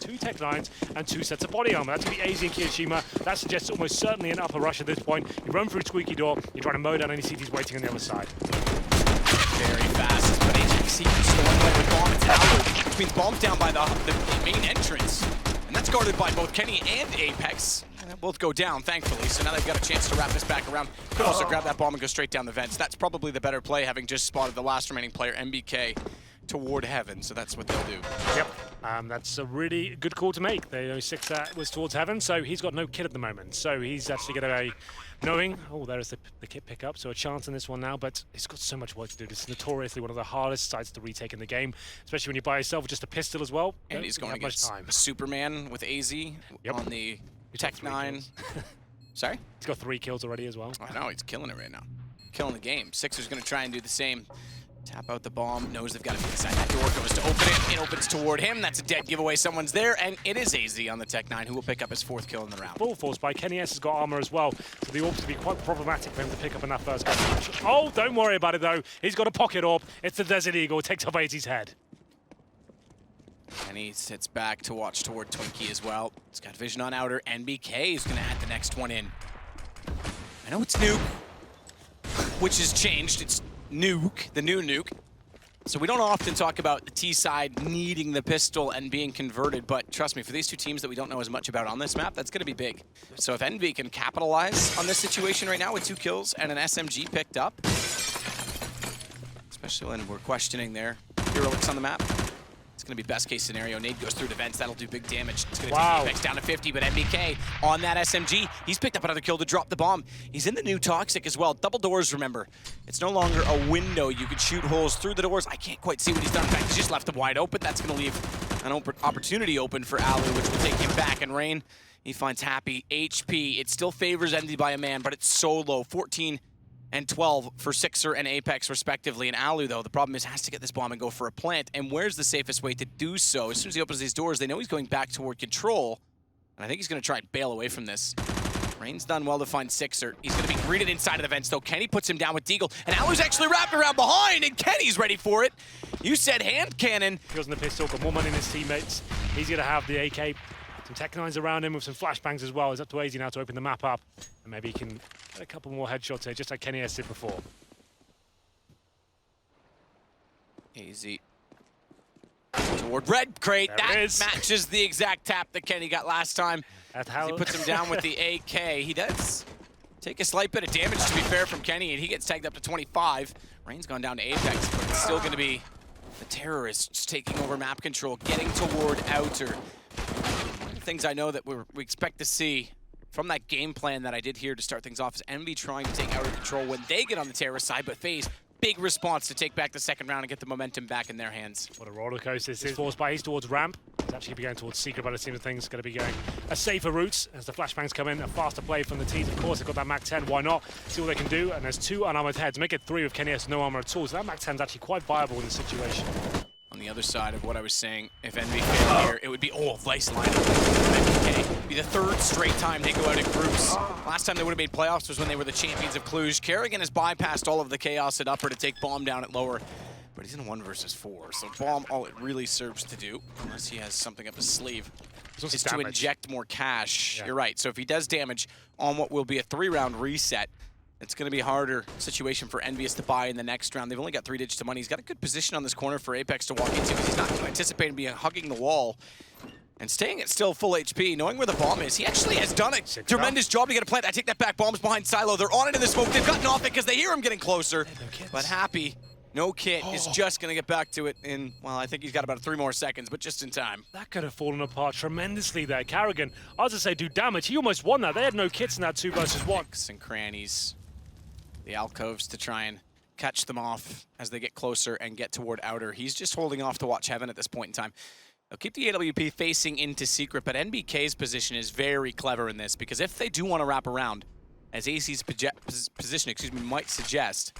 2 Tech-9s and 2 sets of body armor. That's going to be AZ and Kiyoshima. That suggests almost certainly an upper rush at this point. You run through Squeaky Door, you try to mow down any CTs waiting on the other side. Very fast, but HXC stolen away with bomb tower, which means bomb's down by the main entrance. And that's guarded by both Kenny and Apex. And they'll both go down, thankfully, so now they've got a chance to wrap this back around. Could also grab that bomb and go straight down the vents. That's probably the better play, having just spotted the last remaining player, MBK, toward heaven, so that's what they'll do. Yep, that's a really good call to make. The 6 was towards heaven, so he's got no kit at the moment. So he's actually going to knowing, oh, there's the kit pickup, so a chance in this one now, but he's got so much work to do. This is notoriously one of the hardest sites to retake in the game, especially when you're by yourself with just a pistol as well. And he's going against Superman with AZ on the Tech-9. Sorry? He's got 3 kills already as well. I know, he's killing it right now. Killing the game. Sixer's going to try and do the same. Tap out the bomb, knows they've got to be inside that door, goes to open it, it opens toward him, that's a dead giveaway, someone's there, and it is AZ on the Tech-9 who will pick up his 4th kill in the round. Full force by Kenny S has got armor as well, so the orb's to be quite problematic for him to pick up in that first gun. Oh, don't worry about it though, he's got a pocket orb, it's the Desert Eagle, it takes off AZ's head. And he sits back to watch toward Twinkie as well. He's got vision on outer, NBK is going to add the next one in. I know it's Nuke, which has changed, it's Nuke, the new Nuke. So we don't often talk about the T side needing the pistol and being converted, but trust me, for these 2 teams that we don't know as much about on this map, that's going to be big. So if EnVy can capitalize on this situation right now with 2 kills and an SMG picked up, especially when we're questioning their heroics on the map, it's going to be best case scenario. Nade goes through the vents, that'll do big damage. It's going to take Apex down to 50, but MBK on that SMG, he's picked up another kill to drop the bomb. He's in the new Toxic as well. Double doors, remember. It's no longer a window. You can shoot holes through the doors. I can't quite see what he's done. In fact, he's just left them wide open. That's going to leave an opportunity open for Alu, which will take him back. And Rain, he finds Happy. HP, it still favors EnVy by a man, but it's so low. 14 and 12 for Sixer and Apex respectively. And Alu, though, the problem is has to get this bomb and go for a plant. And where's the safest way to do so? As soon as he opens these doors, they know he's going back toward control. And I think he's going to try and bail away from this. Rain's done well to find Sixer. He's going to be greeted inside of the vents, though. Kenny puts him down with Deagle. And Alu's actually wrapped around behind, and Kenny's ready for it. You said hand cannon. He goes in the pistol, got more money than his teammates. He's going to have the AK. Some Tech-9s around him with some flashbangs as well. It's up to AZ now to open the map up. And maybe he can get a couple more headshots here, just like Kenny S did before. AZ toward red crate. That matches the exact tap that Kenny got last time. He puts him down with the AK. He does take a slight bit of damage, to be fair, from Kenny, and he gets tagged up to 25. Rain's gone down to Apex, but it's still going to be the terrorists taking over map control, getting toward outer. One of the things I know that we expect to see from that game plan that I did here to start things off is EnVy trying to take outer control when they get on the terrorist side, but Faze, big response to take back the second round and get the momentum back in their hands. What a roller coaster this is. Forced by, he's towards ramp. He's actually going to be going towards secret, but it seems things going to be going a safer route as the flashbangs come in. A faster play from the teams. Of course, they've got that MAC-10. Why not? See what they can do. And there's 2 unarmored heads. Make it 3 with Kenny S, no armor at all. So that MAC-10 is actually quite viable in this situation. On the other side of what I was saying, if EnVy failed here, it would be, nice lineup. MBK. Be the 3rd straight time they go out in groups. Last time they would have made playoffs was when they were the champions of Cluj. Kerrigan has bypassed all of the chaos at upper to take bomb down at lower, but he's in a 1 versus 4. So bomb, all it really serves to do, unless he has something up his sleeve, is to inject more cash. Yeah. You're right. So if he does damage on what will be a 3-round reset, it's going to be a harder situation for EnVyUs to buy in the next round. They've only got 3 digits of money. He's got a good position on this corner for Apex to walk into because he's not anticipating being hugging the wall and staying at still full HP, knowing where the bomb is. He actually has done a tremendous job to get a plant. I take that back. Bomb's behind Silo. They're on it in the smoke. They've gotten off it because they hear him getting closer. But Happy, no kit, is just going to get back to it in, well, I think he's got about 3 more seconds, but just in time. That could have fallen apart tremendously there. Kerrigan, I was going to say, do damage. He almost won that. They had no kits in that 2 versus 1. Nooks and crannies. The alcoves to try and catch them off as they get closer and get toward outer. He's just holding off to watch heaven at this point in time. They'll keep the AWP facing into secret, but NBK's position is very clever in this because if they do want to wrap around, as AC's position, might suggest,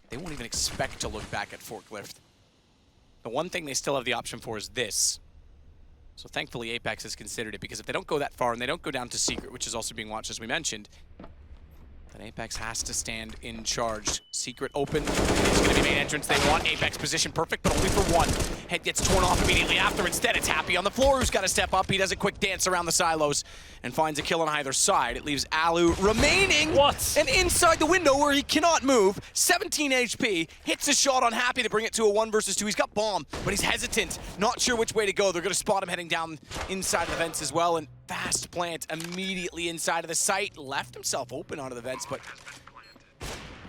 they won't even expect to look back at Forklift. The one thing they still have the option for is this. So thankfully Apex has considered it because if they don't go that far and they don't go down to secret, which is also being watched as we mentioned, Then Apex has to stand in charge. Secret open. It's going to be main entrance. They want Apex position perfect, but only for one. Head gets torn off immediately after. Instead, it's Happy on the floor who's got to step up. He does a quick dance around the silos and finds a kill on either side. It leaves Alu remaining. What? And inside the window where he cannot move. 17 HP. Hits a shot on Happy to bring it to a 1 versus 2. He's got bomb, but he's hesitant. Not sure which way to go. They're going to spot him heading down inside the vents as well. And fast plant immediately inside of the site. Left himself open onto the vents, but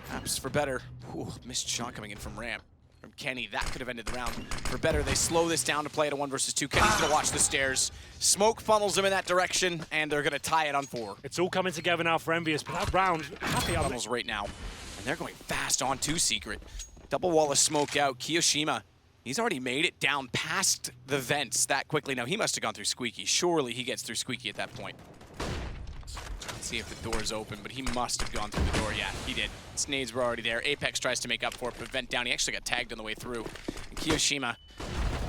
perhaps for better. Ooh, missed shot coming in from ramp. From Kenny, that could have ended the round. For better, they slow this down to play at a 1 versus 2. Kenny's gonna watch the stairs. Smoke funnels him in that direction, and they're gonna tie it on 4. It's all coming together now for EnVyUs, but that round, Happy on Funnels right now. And they're going fast on to Secret. Double wall of smoke out. Kiyoshima, he's already made it down past the vents that quickly. Now, he must have gone through Squeaky. Surely he gets through Squeaky at that point. Let's see if the door's open, but he must have gone through the door. Yeah, he did. Snades were already there. Apex tries to make up for it, but vent down. He actually got tagged on the way through. And Kiyoshima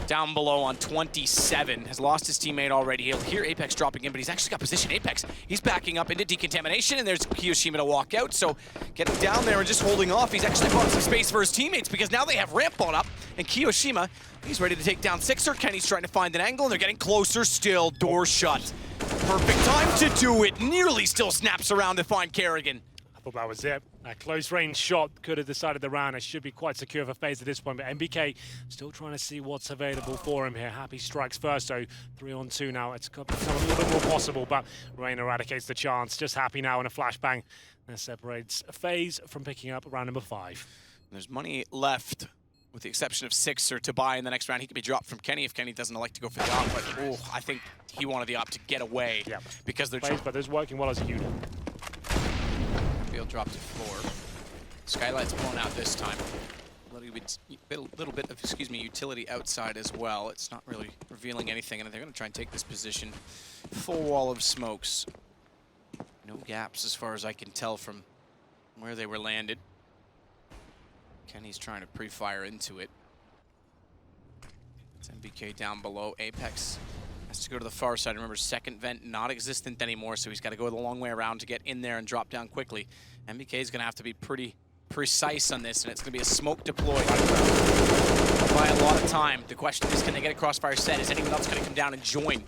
down below on 27, has lost his teammate already. He'll hear Apex dropping in, but he's actually got position. Apex, he's backing up into decontamination, and there's Kiyoshima to walk out. So getting down there and just holding off. He's actually bought some space for his teammates because now they have ramp on up, and Kiyoshima, he's ready to take down Sixer. Kenny's trying to find an angle, and they're getting closer still. Door shut. Perfect time to do it. Nearly still snaps around to find Kerrigan. I thought that was it. A close range shot could have decided the round. It should be quite secure for Faze at this point, but MBK still trying to see what's available for him here. Happy strikes first, so 3-on-2 now. It's become a little bit more possible, but Rain eradicates the chance. Just Happy now in a flashbang. That separates Faze from picking up round number 5. There's money left, with the exception of Sixer, to buy in the next round. He could be dropped from Kenny if Kenny doesn't like to go for the op, but oh, I think he wanted the op to get away because they're Faze, but it's working well as a unit. Field dropped to floor. Skylight's blown out this time. A little bit of, utility outside as well. It's not really revealing anything, and they're going to try and take this position. Full wall of smokes. No gaps as far as I can tell from where they were landed. Kenny's trying to pre-fire into it. It's MBK down below. Apex has to go to the far side. Remember, second vent not existent anymore, so he's got to go the long way around to get in there and drop down quickly. MBK is going to have to be pretty precise on this, and it's going to be a smoke deployed. By a lot of time. The question is, can they get a crossfire set? Is anyone else going to come down and join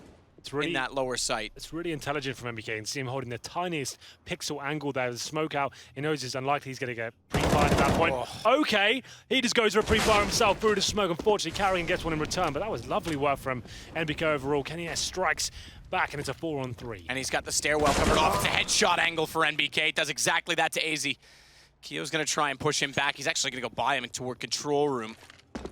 in that lower site? It's really intelligent from MBK, and see him holding the tiniest pixel angle there. The smoke out, he knows it's unlikely he's going to get pre-fired at that point. Oh. Okay, he just goes for a pre-fire himself through the smoke. Unfortunately, Carrigan gets one in return, but that was lovely work from MBK overall. Kenny S strikes back, and it's a 4-on-3. And he's got the stairwell covered off. It's a headshot angle for MBK. Does exactly that to AZ. Kio's going to try and push him back. He's actually going to go by him toward control room.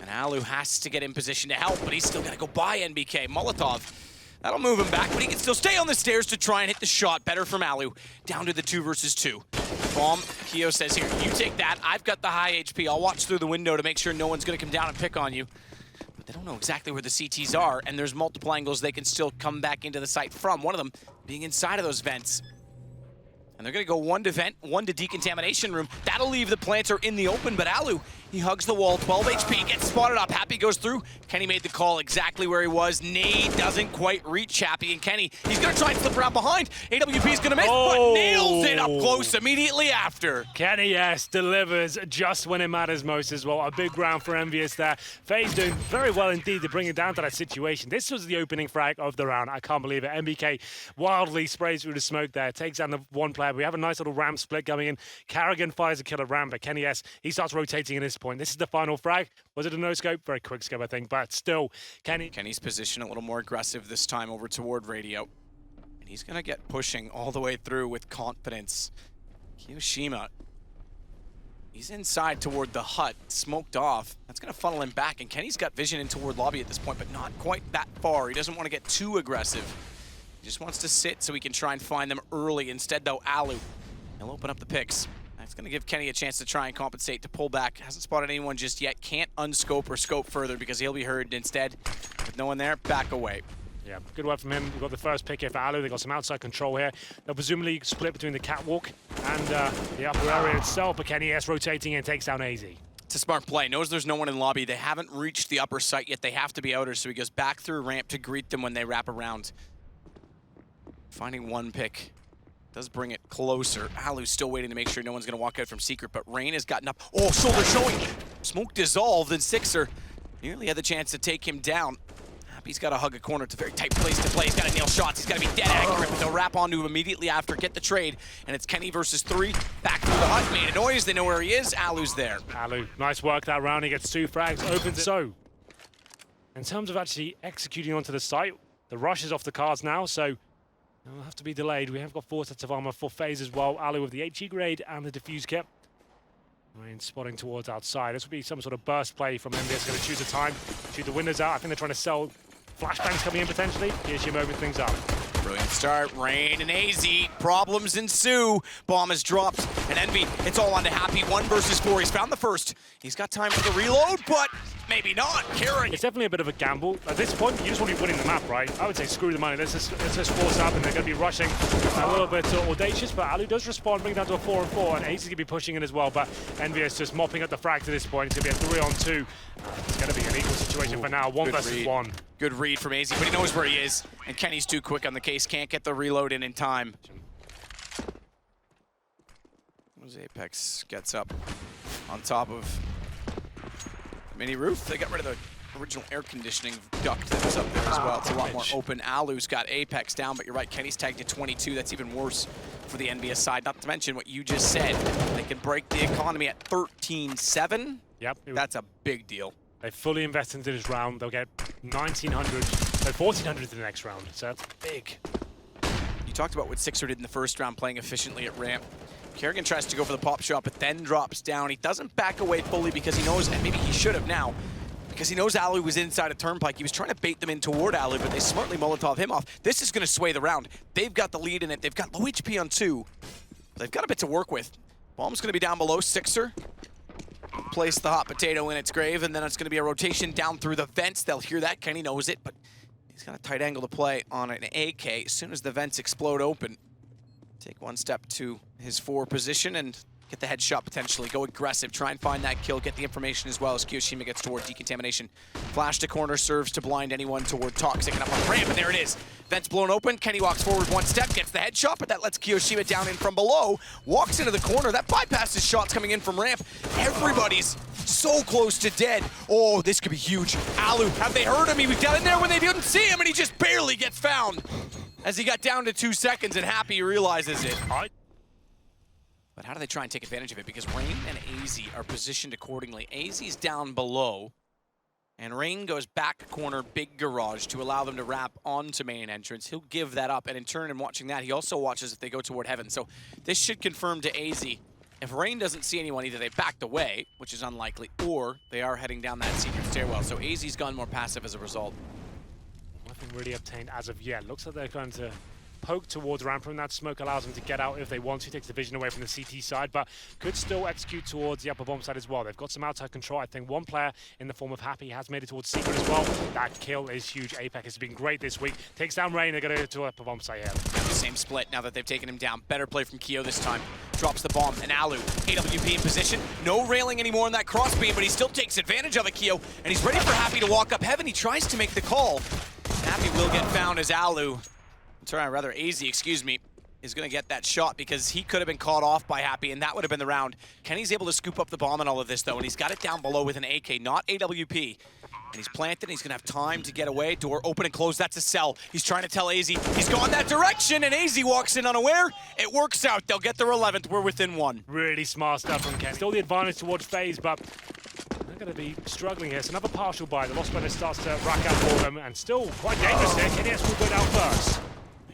And Alu has to get in position to help, but he's still going to go by NBK. Molotov, that'll move him back, but he can still stay on the stairs to try and hit the shot. Better from Alu. Down to the 2 versus 2. Bomb, Kio says, here, you take that. I've got the high HP. I'll watch through the window to make sure no one's going to come down and pick on you. But they don't know exactly where the CTs are, and there's multiple angles they can still come back into the site from. One of them being inside of those vents. And they're going to go 1 to vent, 1 to decontamination room. That'll leave the planter in the open, but Alu, he hugs the wall, 12 HP, gets spotted up. Happy goes through. Kenny made the call exactly where he was. Nade doesn't quite reach Happy, and Kenny, he's going to try and slip around behind. AWP's going to miss, but nails it up close immediately after. Kenny, yes, delivers just when it matters most as well. A big round for EnVyUs there. Faze doing very well indeed to bring it down to that situation. This was the opening frag of the round. I can't believe it. MBK wildly sprays through the smoke there, takes down the one player. We have a nice little ramp split coming in. Carrigan fires a killer ramp, but Kenny S, he starts rotating at this point. This is the final frag. Was it a no-scope? Very quick scope, I think, but still, Kenny's position a little more aggressive this time over toward Radio. And he's going to get pushing all the way through with confidence. Kiyoshima, he's inside toward the hut, smoked off. That's going to funnel him back, and Kenny's got vision in toward lobby at this point, but not quite that far. He doesn't want to get too aggressive. He just wants to sit so he can try and find them early. Instead, though, Alu, he'll open up the picks. That's going to give Kenny a chance to try and compensate, to pull back. Hasn't spotted anyone just yet. Can't unscope or scope further because he'll be heard instead. With no one there, back away. Yeah, good work from him. We've got the first pick here for Alu. They've got some outside control here. They'll presumably split between the catwalk and the upper area itself, but Kenny S rotating and takes down AZ. It's a smart play. Knows there's no one in lobby. They haven't reached the upper site yet. They have to be outers, so he goes back through ramp to greet them when they wrap around. Finding one pick Does bring it closer. Alu's still waiting to make sure no one's going to walk out from secret, but Rain has gotten up. Oh, shoulder showing. Smoke dissolved, and Sixer nearly had the chance to take him down. Happy's got to hug a corner. It's a very tight place to play. He's got to nail shots. He's got to be dead accurate, but they'll wrap onto him immediately after, get the trade, and it's Kenny versus 3. Back through the hut, made a noise. They know where he is. Alu's there. Alu, nice work that round. He gets 2 frags, opens it. So, in terms of actually executing onto the site, the rush is off the cards now, so it'll have to be delayed. We have got 4 sets of armor for Faze as well. Alu with the HE grade and the diffuse kit. Rain spotting towards outside. This will be some sort of burst play from EnVyUs. Going to choose a time, shoot the windows out. I think they're trying to sell flashbangs coming in potentially. Kirishima open things up. Brilliant start. Rain and AZ. Problems ensue. Bomb is dropped. And EnVy, it's all on to Happy. 1 versus 4. He's found the first. He's got time for the reload, but maybe not. Carrying. It's definitely a bit of a gamble. At this point, you just want to be winning the map, right? I would say screw the money. Let's just force up, and they're going to be rushing a little bit audacious, but Alu does respond, bring it down to a 4-on-4, and AZ is going to be pushing in as well, but EnVyUs just mopping up the frag to this point. It's going to be a 3-on-2. It's going to be an equal situation for now. 1 versus 1. Good read from AZ, but he knows where he is. And Kenny's too quick on the case. Can't get the reload in time. As Apex gets up on top of mini roof. They got rid of the original air conditioning duct that was up there as well. It's a lot more open. Alu's got Apex down, but you're right, Kenny's tagged at 22. That's even worse for the EnVyUs side. Not to mention what you just said. They can break the economy at 13-7. Yep. That's a big deal. They fully invest into this round. They'll get 1,900, no, 1,400 in the next round. So that's big. You talked about what Sixer did in the first round, playing efficiently at ramp. Kerrigan tries to go for the pop shot, but then drops down. He doesn't back away fully because he knows, and maybe he should have now, because he knows Alu was inside a turnpike. He was trying to bait them in toward Alu, but they smartly Molotov him off. This is going to sway the round. They've got the lead in it. They've got low HP on 2. They've got a bit to work with. Bomb's going to be down below. Sixer place the hot potato in its grave, and then it's going to be a rotation down through the vents. They'll hear that. Kenny knows it, but he's got a tight angle to play on an AK. As soon as the vents explode open, take 1 step to his 4 position and get the headshot potentially. Go aggressive, try and find that kill, get the information as well as Kiyoshima gets toward decontamination. Flash to corner serves to blind anyone toward Toxic, and up on the ramp, and there it is. Vents blown open, Kenny walks forward 1 step, gets the headshot, but that lets Kiyoshima down in from below, walks into the corner, that bypasses shots coming in from ramp. Everybody's so close to dead. Oh, this could be huge. Alu, have they heard him? He was down in there when they didn't see him, and he just barely gets found as he got down to 2 seconds, and Happy realizes it. But how do they try and take advantage of it? Because Rain and AZ are positioned accordingly. AZ's down below, and Rain goes back corner, big garage, to allow them to wrap onto main entrance. He'll give that up, and in turn, in watching that, he also watches if they go toward heaven. So this should confirm to AZ, if Rain doesn't see anyone, either they backed away, which is unlikely, or they are heading down that secret stairwell. So AZ's gone more passive as a result. Nothing really obtained as of yet. Looks like they're going to poke towards ramp, and that smoke allows them to get out if they want to. Takes the vision away from the CT side, but could still execute towards the upper bomb side as well. They've got some outside control. I think 1 player in the form of Happy has made it towards secret as well. That kill is huge. Apex has been great this week. Takes down Rain. They're going to go to upper bomb side here. Same split now that they've taken him down. Better play from Kyo this time. Drops the bomb, and Alu, AWP in position. No railing anymore in that crossbeam, but he still takes advantage of it, Kyo, and he's ready for Happy to walk up heaven. He tries to make the call. Happy will get found as Alu. Rather AZ, excuse me, is going to get that shot because he could have been caught off by Happy, and that would have been the round. Kenny's able to scoop up the bomb and all of this, though, and he's got it down below with an AK, not AWP. And he's planted, and he's going to have time to get away. Door open and closed. That's a cell. He's trying to tell AZ he's gone that direction, and AZ walks in unaware. It works out. They'll get their 11th. We're within 1. Really smart stuff from Kenny. Still the advantage towards Faze, but they're going to be struggling here. It's another partial buy. The lost player starts to rack out for them, and still quite dangerous here. Kenny has to go down first.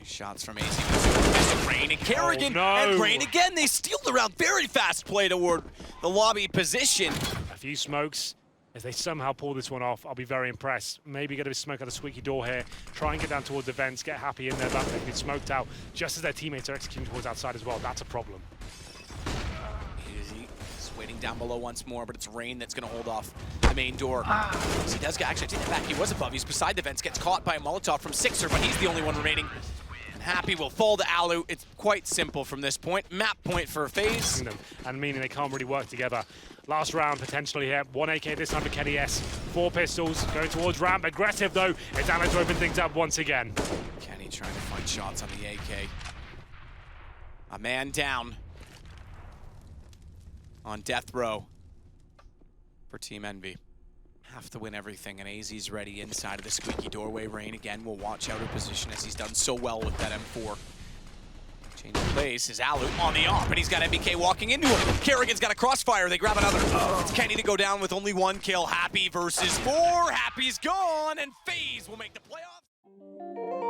Shots from AZ. Rain and Kerrigan. Oh, no. And Rain again. They steal the round. Very fast play toward the lobby position. A few smokes. If they somehow pull this one off, I'll be very impressed. Maybe get a smoke out of squeaky door here. Try and get down towards the vents. Get Happy in there. That they've been smoked out just as their teammates are executing towards outside as well. That's a problem. He's waiting down below once more, but it's Rain that's going to hold off the main door. So he does actually take it back. He was above. He's beside the vents. Gets caught by a Molotov from Sixer, but he's the only one remaining. Happy will fall to Alu. It's quite simple from this point. Map point for Faze. And meaning they can't really work together. Last round potentially here. 1 AK this time for Kenny S. 4 pistols going towards ramp. Aggressive though. It's Alan to open things up once again. Kenny trying to find shots on the AK. A man down on death row for Team EnVy. Have to win everything, and AZ's ready inside of the squeaky doorway. Rain again will watch out her position as he's done so well with that M4. Change of place is Alu on the op, and he's got MBK walking into him. Kerrigan's got a crossfire. They grab another. It's Kenny to go down with only one kill. Happy versus 4. Happy's gone, and Faze will make the playoffs.